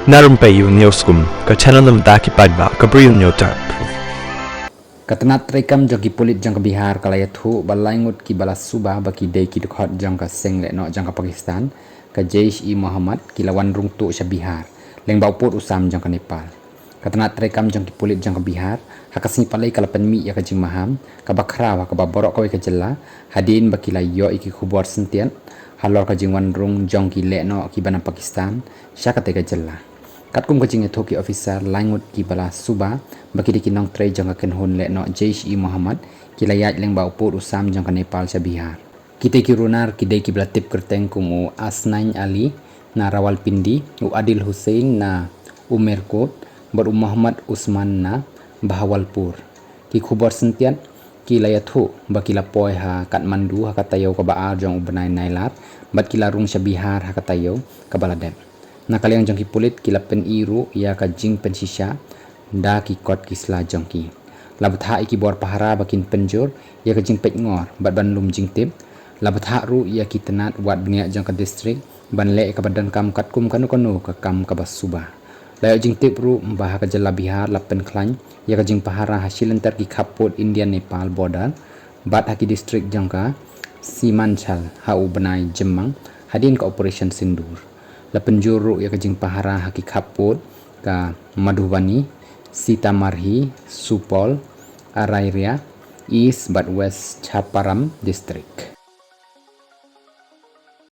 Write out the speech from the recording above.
Narumpayu Neoskum, ka Chananam Daki Padba, Gabriel Nyotarp. Katanat rekam jang ki pulit jang ka Bihar kalaya thu balaingut ki balas suba baki day ki dukhot jang ka seng le no jang ka Pakistan ka Jaish-e-Mohammed ki lawan rung tu sa Bihar leng bauput usam jang ka Nepal. Katanat rekam jang ki pulit jang ka Bihar hakasni palai kalapan mi ya ka jing maham ka bakra wa ka baborok ka ka jella hadin baki la yo iki khubor sentian halor ka jing wan rung jang ki le no ki bana Pakistan syakate ka jella. Katkum ka jing thoki officer langut ki bala suba baki diki nong tre jang ka kenhun le no Jaish-e-Mohammed ki layat leng bauput usam jang ka Nepal sa Bihar. Kita ki runar ki dai ki bala tip kerteng kumu Asnain Ali na Rawalpindi u Adil Hussein na Umerkot ber Muhammad Usman na Bahawalpur ki khubor sentian ki layathu baki la poi ha Kathmandu ha katayo ka baar jang ubenai nailar bat ki larung sa Bihar ha katayo ka baladem na kaliang jang ki pulit ki lapen iru ya ka jing pensisha da ki kot ki sla jang ki labtha iki bor pahara bakin penjur ya ka jing pet ngor bat ban lum jing tip labtha ru ya ki tenat wat bnia jang ka distrik ban le ka badan kam katkum kanu kanu ka kam ka basuba layo jing tip ru bah ka jala Bihar lapen klan ya ka jing pahara hasil entar ki khapot India Nepal border bat haki distrik jang ka Simanchal ha u benai Jemang hadin ka operation Sindur lapen juru ya ka jing pahara haki khapot ka Madhubani Sitamarhi Supol Arairia East but West Chaparam district.